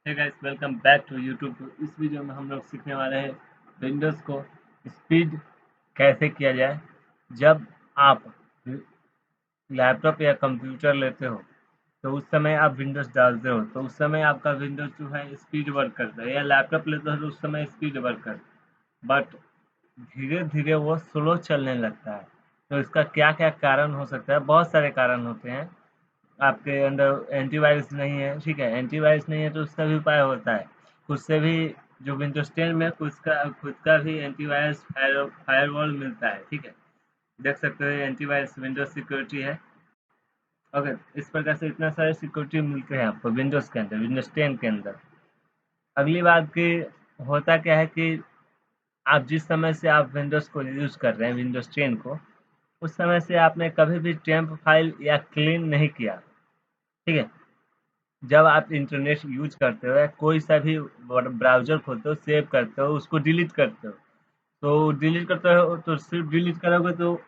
Hey guys, welcome back to YouTube. तो इस video में हम लोग सीखने वाले हैं विंडोज़ को स्पीड कैसे किया जाए। जब आप लैपटॉप या कंप्यूटर लेते हो तो उस समय आप विंडोज़ डालते हो तो उस समय आपका विंडोज़ जो है स्पीड वर्क करता है, या लैपटॉप लेते हो तो उस समय स्पीड वर्क करता है, बट धीरे-धीरे वो स्लो चलने लगता है। तो इसका क्या-क्या कारण हो सकता है? बहुत सारे कारण होते हैं। आपके अंदर एंटीवायरस नहीं है, ठीक है? एंटीवायरस नहीं है तो उसका भी उपाय होता है। खुद से भी जो विंडोज़ 10 में खुद का भी एंटीवायरस फायरवॉल मिलता है, ठीक है? देख सकते हो ये एंटीवायरस विंडोज़ सिक्योरिटी है। ओके, इस प्रकार से इतना सारे सिक्योरिटी मिलते हैं आपको विंडोज़ के अंदर, विंडोज़ 10 के अंदर। अगली बात कि होता क्या है कि आप जिस समय से आप विंडोज़ को यूज़ कर रहे हैं, विंडोज़ 10 को, उस समय से आपने कभी भी टेम्प फाइल या क्लीन नहीं किया, ठीक है? जब आप इंटरनेट यूज़ करते हो या कोई सा भी ब्राउज़र खोलते हो, सेव करते हो, उसको डिलीट करते हो। तो डिलीट करते हो तो सिर्फ़ डिलीट करोगे तो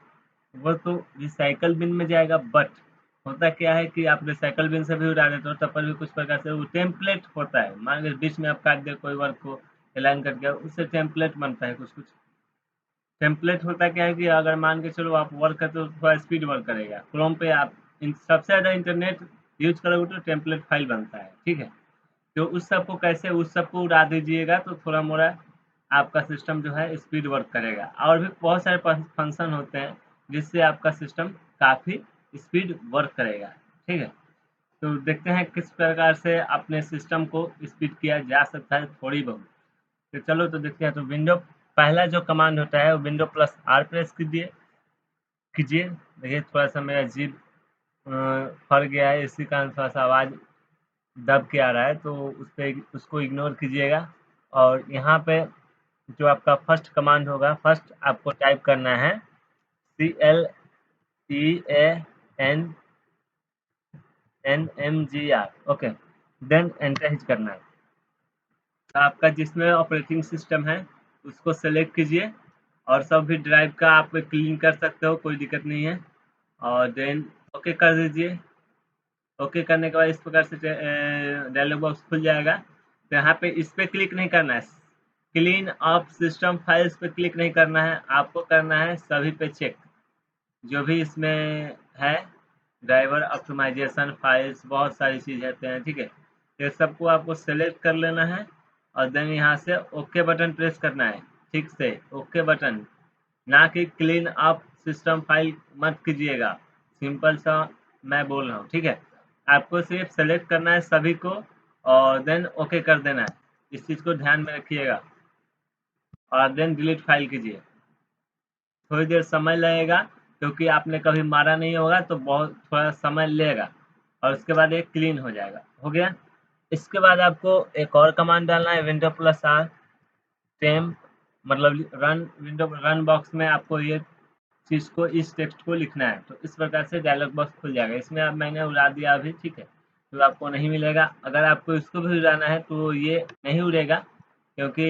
वो तो रिसाइकल बिन में जाएगा, बट होता क्या है कि आप रिसाइकल बिन से भी उड़ा देते हो, तब पर भी कुछ प्रकार से वो टेम्पलेट होता है। मान लीजिए बीच में आप काट दिए कोई वर्ड को, एलाइन करके, उससे टेम्पलेट बनता है कुछ-कुछ। टेम्पलेट होता क्या है कि अगर मान के चलो आप वर्क करते हो तो थोड़ा स्पीड वर्क करेगा। क्रोम पे आप सबसे ज़्यादा इंटरनेट यूज़ करोगे तो टेम्पलेट फाइल बनता है, ठीक है? तो उस सबको उड़ा दीजिएगा तो थोड़ा-मोड़ा आपका सिस्टम जो है स्पीड वर्क करेगा। और भी बहुत सारे फंक्शन होते हैं जिससे आपका सिस्टम काफ़ी स्पीड वर्क करेगा, ठीक है? तो देखते हैं किस प्रकार से अपने सिस्टम को स्पीड किया जा सकता है थोड़ी बहुत। तो चलो तो देखते हैं। तो पहला जो कमांड होता है वो विंडो प्लस आर प्रेस कीजिए। देखिए थोड़ा-सा मेरा जीभ फट गया है, इसी कारण थोड़ा-सा आवाज़ दब के आ रहा है, तो उसको इग्नोर कीजिएगा। और यहाँ पे जो आपका फर्स्ट कमांड होगा, फर्स्ट आपको टाइप करना है CLEANNMGR, okay, then enter hit करना है। तो आपका जिसमें ऑपरेटिंग सिस्टम है उसको सेलेक्ट कीजिए, और सब भी ड्राइव का आप क्लीन कर सकते हो, कोई दिक्कत नहीं है। और देन ओके कर दीजिए। ओके करने के बाद इस प्रकार से डायलॉग बॉक्स खुल जाएगा। तो यहाँ पे इस पे क्लिक नहीं करना है, क्लीन अप सिस्टम फाइल्स पे क्लिक नहीं करना है, आपको करना है सभी पे चेक। जो भी इसमें है, ड्राइवर ऑप्टिमाइजेशन फाइल्स, बहुत सारी चीज़ होते हैं, ठीक है? ये सबको आपको सेलेक्ट कर लेना है, और देन यहाँ से ओके बटन प्रेस करना है, ठीक से ओके बटन, ना कि क्लीन अप सिस्टम फाइल मत कीजिएगा। सिंपल सा मैं बोल रहा हूँ, ठीक है? आपको सिर्फ सेलेक्ट करना है सभी को, और देन ओके कर देना है। इस चीज़ को ध्यान में रखिएगा, और देन डिलीट फाइल कीजिए। थोड़ी देर समय लगेगा क्योंकि आपने कभी मारा नहीं होगा, तो बहुत थोड़ा समय लेगा, और उसके बाद ये क्लीन हो जाएगा। हो गया? इसके बाद आपको एक और कमांड डालना है, विंडो प्लस आर टेम्प, मतलब रन बॉक्स में आपको ये चीज़ को, इस टेक्स्ट को लिखना है। तो इस प्रकार से डायलॉग बॉक्स खुल जाएगा। इसमें अब मैंने उड़ा दिया अभी, ठीक है? तो आपको नहीं मिलेगा। अगर आपको इसको भी उड़ाना है तो ये नहीं उड़ेगा, क्योंकि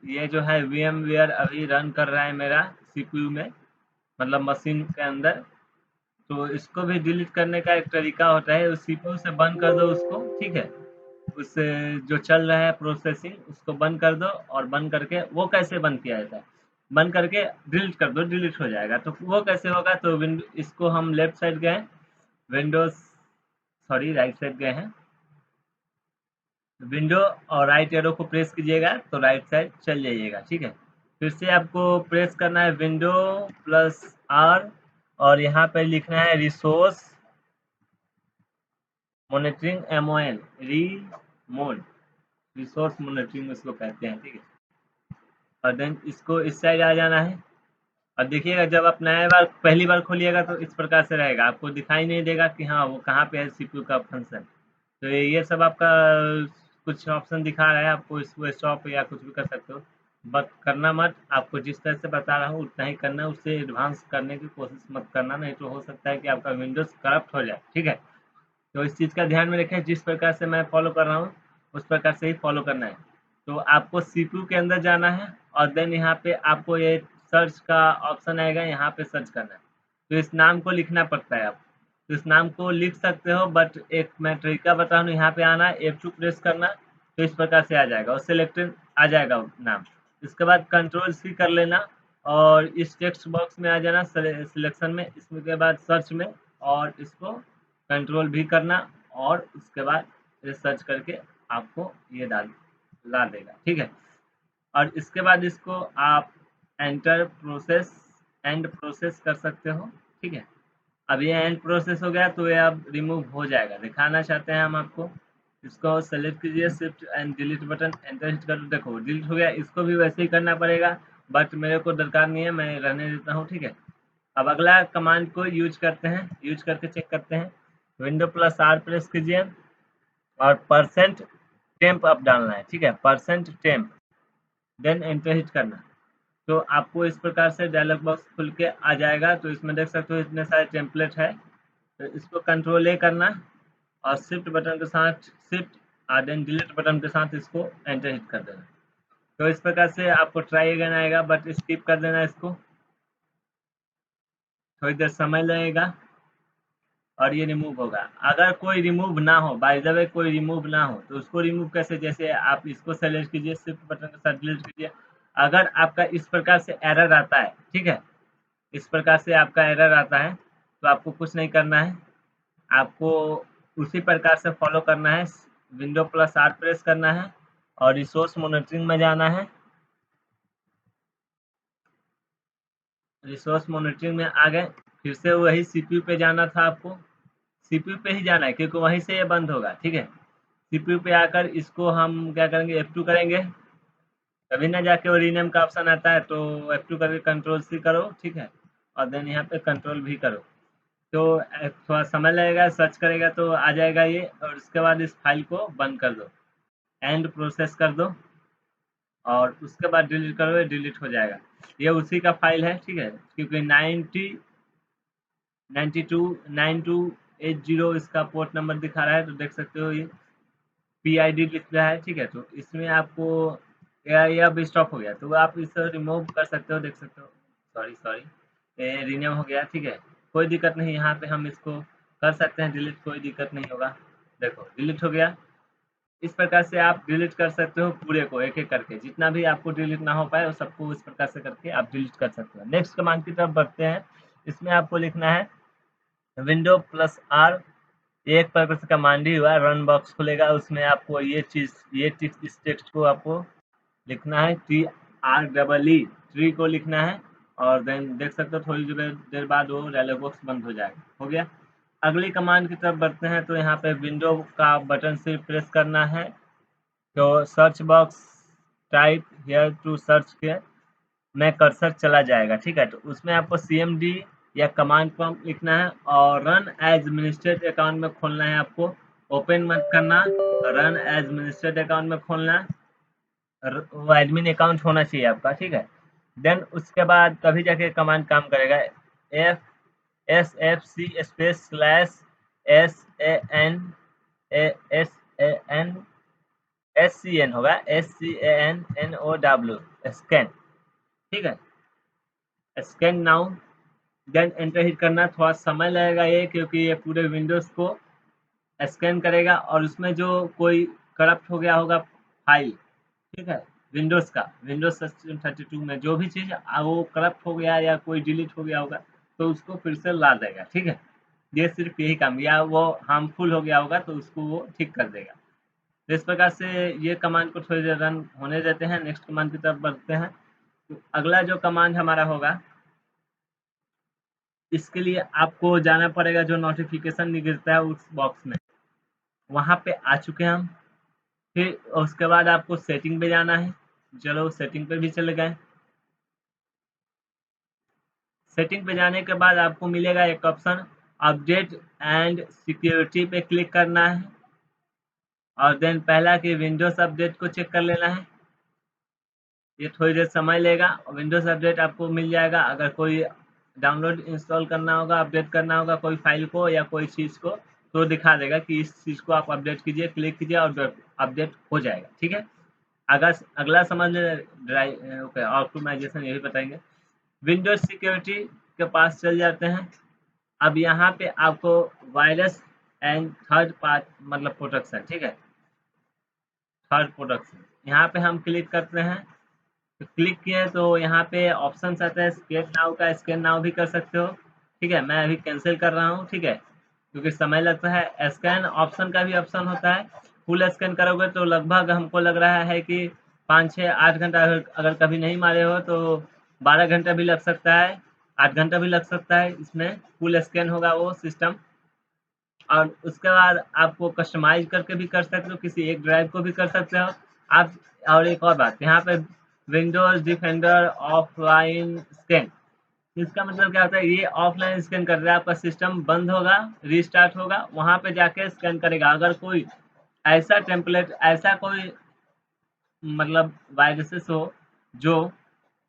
ये जो है VMware अभी रन कर रहा है मेरा CPU में, मतलब मशीन के अंदर। तो इसको भी डिलीट करने का एक तरीका होता है, उस CPU से बंद कर दो उसको, ठीक है? उस जो चल रहा है प्रोसेसिंग, उसको बंद कर दो, और बंद करके वो कैसे बंद किया जाता है? बंद करके डिलीट कर दो, डिलीट हो जाएगा। तो वो कैसे होगा? तो इसको हम लेफ्ट साइड गए, विंडोज़ सॉरी राइट साइड गए हैं। विंडो और राइट एरो को प्रेस कीजिएगा तो राइट साइड चल जाइएगा, ठीक है? फिर से आपको प्रेस करना है विंडो प्लस आर, और यहाँ पे लिखना है resource monitoring, MON, mode, resource monitoring इसको कहते हैं, ठीक है? और देन इसको इस साइड आ जाना है। और देखिएगा जब आप नया बार पहली बार खोलिएगा तो इस प्रकार से रहेगा, आपको दिखाई नहीं देगा कि हाँ वो कहाँ पे है CPU का फंक्शन। तो ये सब आपका कुछ ऑप्शन दिखा रहा है, आपको इसको स्टॉप या कुछ भी कर सकते हो, बट करना मत। आपको जिस तरह से बता रहा हूँ उतना ही करना है, उससे एडवांस करने की कोशिश मत करना, नहीं तो हो सकता है कि आपका विंडोज़ करप्ट हो जाए, ठीक है? तो इस चीज़ का ध्यान में रखें, जिस प्रकार से मैं फॉलो कर रहा हूँ उस प्रकार से ही फॉलो करना है। तो आपको CPU के अंदर जाना है, और देन यहाँ पे आपको ये सर्च का ऑप्शन आएगा, यहाँ पे सर्च करना है। तो इस नाम को लिखना पड़ता है आपको। तो इस नाम को लिख सकते हो, बट एक मैं तरीका बता रहा हूँ, यहाँ पे आना, F2 प्रेस करना, तो इस प्रकार से आ जाएगा और सिलेक्टेड आ जाएगा नाम। इसके बाद कंट्रोल सी कर लेना और इस टेक्स्ट बॉक्स में आ जाना सिलेक्शन में, इसके बाद सर्च में, और इसको कंट्रोल भी करना और उसके बाद ये सर्च करके आपको ये ला देगा, ठीक है। और इसके बाद इसको आप एंटर प्रोसेस एंड प्रोसेस कर सकते हो, ठीक है। अब ये एंड प्रोसेस हो गया तो ये अब रिमूव हो जाएगा। दिखाना चाहते हैं हम आपको, इसको सेलेक्ट कीजिए, shift and delete button, enter hit कर, देखो डिलीट हो गया। इसको भी वैसे ही करना पड़ेगा बट मेरे को दरकार नहीं है, मैं रहने देता हूँ, ठीक है। अब अगला कमांड को यूज करते हैं, यूज करके चेक करते हैं। विंडो प्लस आर प्रेस कीजिए और परसेंट टेम्प अब डालना है, ठीक है, percent temp, then enter hit करना। तो आपको इस प्रकार से डायलॉग बॉक्स खुल के आ जाएगा। तो इसमें देख सकते हो इतने सारे टेम्पलेट है। तो इसको कंट्रोल ए करना और शिफ्ट बटन के साथ शिफ्ट देन डिलीट बटन के साथ इसको एंटर हिट कर देना। तो इस प्रकार से आपको ट्राई अगेन आएगा बट स्किप कर देना इसको, थोड़ी देर समय लगेगा और ये रिमूव होगा। अगर कोई रिमूव ना हो, बाय द वे कोई रिमूव ना हो तो उसको रिमूव कैसे, जैसे आप इसको सेलेक्ट कीजिए, शिफ्ट बटन के साथ डिलीट कीजिए। अगर आपका इस प्रकार से एरर आता है, ठीक है, इस प्रकार से आपका एरर आता है तो आपको कुछ नहीं करना है, आपको उसी प्रकार से फॉलो करना है। विंडो प्लस आर प्रेस करना है और रिसोर्स मॉनिटरिंग में जाना है। रिसोर्स मॉनिटरिंग में आ गए, फिर से वही सीपीयू पे जाना था आपको, सीपीयू पे ही जाना है क्योंकि वहीं से ये बंद होगा, ठीक है। सीपीयू पे आकर इसको हम क्या करेंगे, F2 करेंगे, तभी ना जाके वो रीनेम का ऑप्शन आता है। तो F2 करके कंट्रोल सी करो, ठीक है, और देन यहाँ पे कंट्रोल भी करो। तो थोड़ा समय लगेगा, सर्च करेगा तो आ जाएगा ये, और उसके बाद इस फाइल को बंद कर दो, एंड प्रोसेस कर दो और उसके बाद डिलीट करो, डिलीट हो जाएगा। ये उसी का फाइल है, ठीक है, क्योंकि 9280 इसका पोर्ट नंबर दिखा रहा है। तो देख सकते हो ये PID लिख रहा है, ठीक है। तो इसमें आपको ये अब स्टॉप हो गया तो आप इसे रिमूव कर सकते हो, देख सकते हो, सॉरी सॉरी, ये रीनेम हो गया, ठीक है, कोई दिक्कत नहीं। यहाँ पे हम इसको कर सकते हैं डिलीट, कोई दिक्कत नहीं होगा। देखो डिलीट हो गया। इस प्रकार से आप डिलीट कर सकते हो पूरे को एक एक करके, जितना भी आपको डिलीट ना हो पाए वो सबको इस प्रकार से करके आप डिलीट कर सकते हो। नेक्स्ट कमांड की तरफ बढ़ते हैं। इसमें आपको लिखना है विंडो प्लस आर, एक प्रकार से कमांड ही हुआ, रन बॉक्स खुलेगा, उसमें आपको ये चीज इस टेक्स्ट को आपको लिखना है, TREE ट्री को लिखना है, और देन देख सकते हो थोड़ी देर बाद वो डायलॉग बॉक्स बंद हो जाएगा। हो गया। अगली कमांड की तरफ बढ़ते हैं। तो यहाँ पे विंडो का बटन से प्रेस करना है, तो search box type here to search के में कर्सर चला जाएगा, ठीक है। तो उसमें आपको CMD या कमांड प्रॉम्प्ट लिखना है और रन एज एडमिनिस्ट्रेट अकाउंट में खोलना है आपको, ओपन मत करना, रन एज एडमिनिस्ट्रेट अकाउंट में खोलना, वो एडमिन अकाउंट होना चाहिए आपका, ठीक है। देन उसके बाद तभी जाके कमांड काम करेगा। SFC स्पेस SAN होगा, SCANNOW स्कैन, ठीक है, scan now, then enter hit करना। थोड़ा समय लगेगा ये, क्योंकि ये पूरे विंडोज को स्कैन करेगा और उसमें जो कोई करप्ट हो गया होगा फाइल, ठीक है, विंडोज का, विंडोज सिस्टम 32 में जो भी चीज़ वो करप्ट हो गया या कोई डिलीट हो गया होगा तो उसको फिर से ला देगा, ठीक है। ये सिर्फ यही काम, या वो हार्मफुल हो गया होगा तो उसको वो ठीक कर देगा। तो इस प्रकार से ये कमांड को थोड़ी देर रन होने देते हैं। नेक्स्ट कमांड की तरफ बढ़ते हैं। तो अगला जो कमांड हमारा होगा, इसके लिए आपको जाना पड़ेगा, जो नोटिफिकेशन गिरता है उस बॉक्स में, वहाँ पे आ चुके हैं हम। फिर उसके बाद आपको सेटिंग पे जाना है, चलो सेटिंग पे भी चले गए। सेटिंग पे जाने के बाद आपको मिलेगा एक ऑप्शन, अपडेट एंड सिक्योरिटी पे क्लिक करना है और देन पहला कि विंडोज अपडेट को चेक कर लेना है। ये थोड़ी देर समय लेगा, विंडोज अपडेट आपको मिल जाएगा। अगर कोई डाउनलोड इंस्टॉल करना होगा, अपडेट करना होगा कोई फाइल को या कोई चीज़ को, तो दिखा देगा कि इस चीज़ को आप अपडेट कीजिए, क्लिक कीजिए और अपडेट हो जाएगा, ठीक है। अगला समझ ओके, ऑप्टिमाइजेशन यही बताएंगे। विंडोज सिक्योरिटी के पास चल जाते हैं। अब यहाँ पे आपको वायरस एंड थर्ड पार्ट मतलब प्रोटेक्शन, ठीक है, थर्ड प्रोडक्शन, यहाँ पे हम क्लिक करते हैं। तो क्लिक किए तो यहाँ पे ऑप्शन आता है स्कैन नाउ का, स्कैन नाउ भी कर सकते हो। ठीक है, मैं अभी कैंसिल कर रहा हूँ। ठीक है, क्योंकि समय लगता है। स्कैन ऑप्शन का भी ऑप्शन होता है। फुल स्कैन करोगे तो लगभग हमको लग रहा है कि 5-6-8 घंटा, अगर कभी नहीं मारे हो तो 12 घंटा भी लग सकता है, 8 घंटा भी लग सकता है। इसमें फुल स्कैन होगा वो सिस्टम। और उसके बाद आपको कस्टमाइज करके भी कर सकते हो, किसी एक ड्राइव को भी कर सकते हो आप। और एक और बात, यहाँ पे विंडोज डिफेंडर ऑफलाइन स्कैन, इसका मतलब क्या होता है, ये ऑफलाइन स्कैन कर रहा है। आपका सिस्टम बंद होगा, रीस्टार्ट होगा, वहां पे जाके स्कैन करेगा। अगर कोई ऐसा टेम्पलेट, ऐसा कोई मतलब वायरसेस हो जो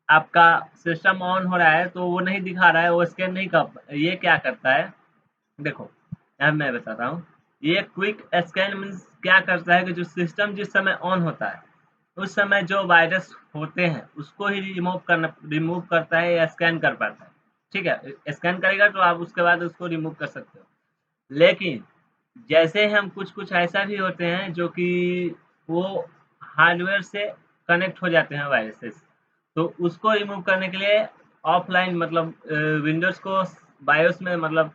आपका सिस्टम ऑन हो रहा है तो वो नहीं दिखा रहा है, वो स्कैन नहीं कर, ये क्या करता है देखो, अब मैं बताता हूँ। ये क्विक स्कैन मीन्स क्या करता है कि जो सिस्टम जिस समय ऑन होता है उस समय जो वायरस होते हैं उसको ही रिमूव करता है या स्कैन कर पाता है। ठीक है, स्कैन करेगा तो आप उसके बाद उसको रिमूव कर सकते हो। लेकिन जैसे हम कुछ ऐसा भी होते हैं जो कि वो हार्डवेयर से कनेक्ट हो जाते हैं वायरसेस, तो उसको रिमूव करने के लिए ऑफलाइन मतलब विंडोज़ को बायोस में मतलब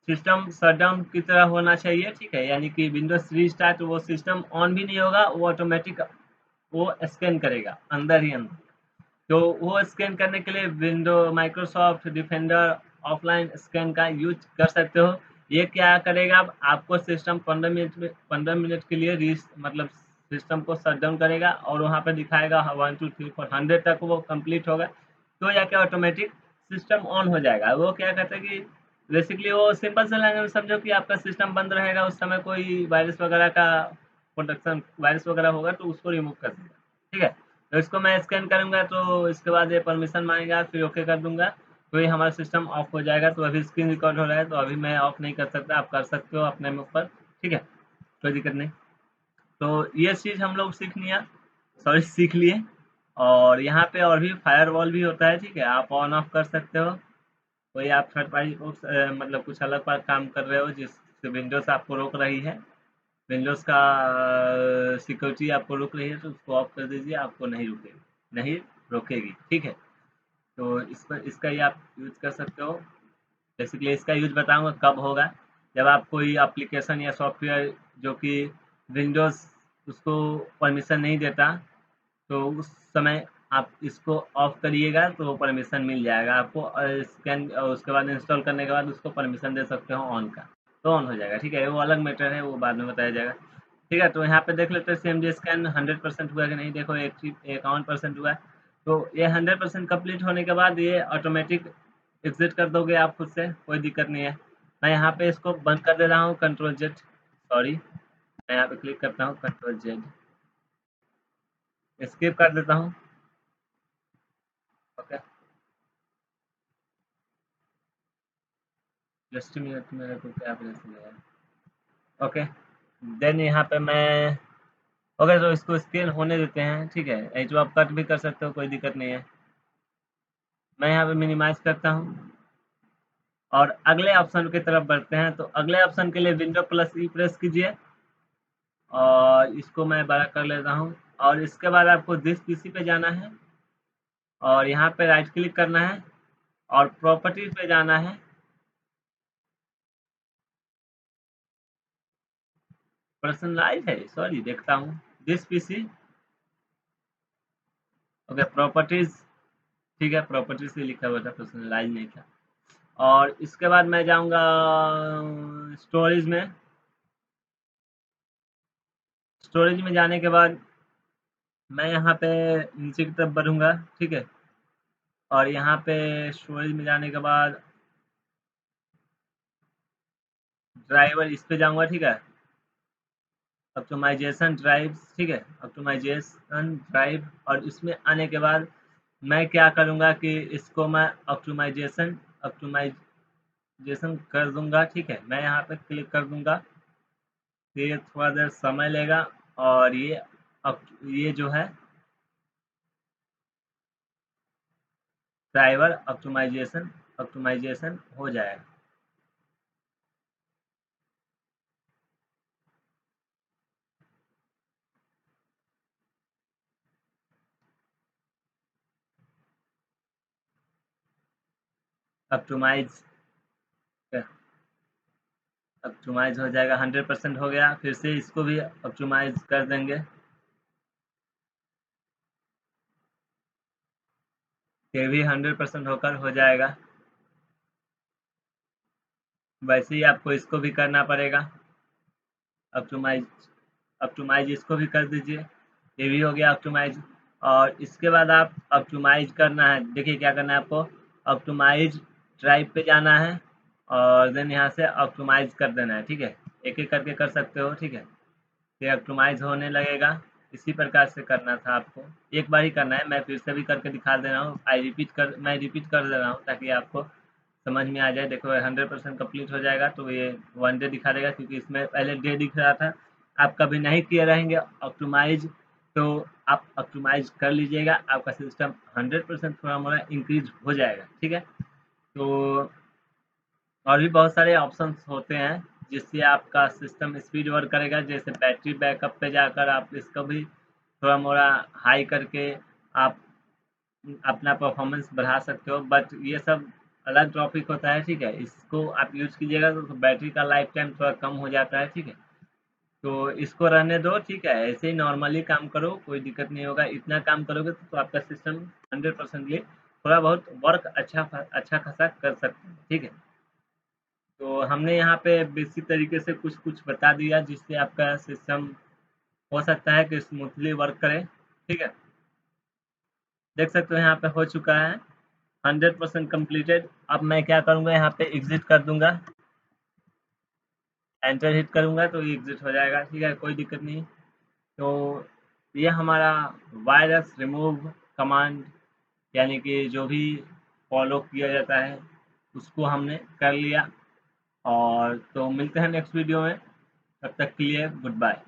सिस्टम शटडाउन की तरह होना चाहिए। ठीक है, यानी कि विंडोज़ रीस्टार्ट, वो सिस्टम ऑन भी नहीं होगा, वो ऑटोमेटिक वो स्कैन करेगा अंदर ही अंदर। तो वो स्कैन करने के लिए window Microsoft defender offline scan का यूज कर सकते हो। ये क्या करेगा, आपको सिस्टम 15 मिनट के लिए मतलब सिस्टम को शट डाउन करेगा और वहाँ पे दिखाएगा 1 2 3 4 100 तक वो कंप्लीट होगा, तो जाके ऑटोमेटिक सिस्टम ऑन हो जाएगा। वो क्या कहते हैं कि बेसिकली वो सिंपल से लैंग्वेज में समझो कि आपका सिस्टम बंद रहेगा, उस समय कोई वायरस वगैरह का प्रोटेक्शन, वायरस वगैरह होगा तो उसको रिमूव कर देगा। ठीक है, तो इसको मैं स्कैन करूँगा तो इसके बाद ये परमिशन माँगेगा, फिर ओके कर दूँगा, तो ये हमारा सिस्टम ऑफ हो जाएगा। तो अभी स्क्रीन रिकॉर्ड हो रहा है तो अभी मैं ऑफ नहीं कर सकता, आप कर सकते हो अपने में ऊपर। ठीक है, कोई दिक्कत नहीं। तो ये चीज़ हम लोग सीख लिए। और यहाँ पे और भी फायरवॉल भी होता है। ठीक है, आप ऑन ऑफ कर सकते हो। कोई आप थर्ड पार्टी को मतलब कुछ अलग पर काम कर रहे हो जिससे विंडोज़ आपको रोक रही है, विंडोज़ का सिक्योरिटी आपको रोक रही है, तो उसको ऑफ कर दीजिए, आपको नहीं रुकेगी, नहीं रोकेगी। ठीक है, तो इस पर इसका ही आप यूज़ कर सकते हो। बेसिकली इसका यूज़ बताऊँगा कब होगा, जब आप कोई एप्लीकेशन या सॉफ्टवेयर जो कि विंडोज़ उसको परमिशन नहीं देता, तो उस समय आप इसको ऑफ करिएगा तो परमिशन मिल जाएगा आपको। और स्कैन उसके बाद इंस्टॉल करने के बाद उसको परमिशन दे सकते हो ऑन का, तो ऑन हो जाएगा। ठीक है, वो अलग मैटर है, वो बाद में बताया जाएगा। ठीक है, तो यहाँ पे देख लेते हैं सीएमडी स्कैन 100% हुआ कि नहीं। देखो 51% हुआ है। तो ये 100% कंप्लीट होने के बाद ये ऑटोमेटिक एग्जिट कर दोगे आप खुद से, कोई दिक्कत नहीं है। मैं यहाँ पे इसको बंद कर दे रहा हूँ, कंट्रोल जेड, सॉरी, मैं यहाँ पे क्लिक करता हूँ, कंट्रोल जेड स्किप कर देता हूँ। ओके, जस्ट मिनट, मेरे को क्या ऑपरेशन है। ओके, देन यहाँ पे मैं ओके, तो इसको स्कैन होने देते हैं। ठीक है, ये जो आप कट भी कर सकते हो, कोई दिक्कत नहीं है। मैं यहाँ पे मिनिमाइज करता हूँ और अगले ऑप्शन की तरफ बढ़ते हैं। तो अगले ऑप्शन के लिए विंडो प्लस ई प्रेस कीजिए और इसको मैं बड़ा कर लेता हूँ। और इसके बाद आपको दिस पीसी पे जाना है और यहाँ पे राइट क्लिक करना है और प्रॉपर्टी पे जाना है। पर्सनलाइज है, सॉरी, देखता हूँ, दिस पीसी। ओके, प्रॉपर्टीज, ठीक है, प्रॉपर्टीज से लिखा हुआ था, पर्सनलाइज नहीं था। और इसके बाद मैं जाऊँगा स्टोरेज में। स्टोरेज में जाने के बाद मैं यहाँ पे नीचे की तरफ बढ़ूँगा। ठीक है, और यहाँ पे स्टोरेज में जाने के बाद ड्राइवर इस पे जाऊँगा। ठीक है, ऑप्टिमाइजेशन ड्राइव्स। ठीक है, ऑप्टिमाइजेशन ड्राइव, और इसमें आने के बाद मैं क्या करूँगा कि इसको मैं ऑप्टिमाइजेशन कर दूँगा। ठीक है, मैं यहाँ पे क्लिक कर दूँगा, ये थोड़ा देर समय लेगा और ये जो है ड्राइवर ऑप्टिमाइजेशन हो जाएगा। ऑप्टिमाइज ऑप्टिमाइज हो जाएगा, 100% हो गया। फिर से इसको भी ऑप्टिमाइज कर देंगे, ये भी 100% होकर हो जाएगा। वैसे ही आपको इसको भी करना पड़ेगा ऑप्टिमाइज, ऑप्टिमाइज इसको भी कर दीजिए, ये भी हो गया ऑप्टिमाइज। और इसके बाद आप ऑप्टिमाइज करना है, देखिए क्या करना है आपको, ऑप्टिमाइज ड्राइव पे जाना है और देन यहाँ से ऑप्टिमाइज कर देना है, ठीक है। एक एक करके कर सकते हो, ठीक है। ये ऑप्टिमाइज होने लगेगा, इसी प्रकार से करना था आपको, एक बार ही करना है। मैं फिर से भी करके दिखा दे रहा हूँ, मैं रिपीट कर दे रहा हूँ ताकि आपको समझ में आ जाए। देखो 100% कंप्लीट हो जाएगा तो ये 1 डे दिखा देगा, क्योंकि इसमें पहले डे दिख रहा था। आप कभी नहीं किए रहेंगे ऑप्टिमाइज तो आप ऑप्टिमाइज कर लीजिएगा, आपका सिस्टम 100% थोड़ा मोड़ा इंक्रीज हो जाएगा, ठीक है। तो और भी बहुत सारे ऑप्शंस होते हैं जिससे आपका सिस्टम स्पीड वर्क करेगा, जैसे बैटरी बैकअप पे जाकर आप इसको भी थोड़ा मोड़ा हाई करके आप अपना परफॉर्मेंस बढ़ा सकते हो। बट ये सब अलग टॉपिक होता है, ठीक है। इसको आप यूज़ कीजिएगा तो बैटरी का लाइफ टाइम थोड़ा कम हो जाता है, ठीक है। तो इसको रहने दो, ठीक है। ऐसे ही नॉर्मली काम करो, कोई दिक्कत नहीं होगा। इतना काम करोगे तो आपका सिस्टम 100%ली थोड़ा बहुत वर्क अच्छा खासा कर सकते हैं, ठीक है। तो हमने यहाँ पे बेसिक तरीके से कुछ कुछ बता दिया जिससे आपका सिस्टम हो सकता है कि स्मूथली वर्क करे, ठीक है। देख सकते हो यहाँ पे हो चुका है 100% कंप्लीटेड। अब मैं क्या करूँगा, यहाँ पे एग्जिट कर दूंगा, एंटर हिट करूँगा तो ये एग्जिट हो जाएगा, ठीक है, कोई दिक्कत नहीं। तो ये हमारा वायरस रिमूव कमांड, यानी कि जो भी फॉलो किया जाता है उसको हमने कर लिया। और तो मिलते हैं नेक्स्ट वीडियो में, तब तक के लिए गुड बाय।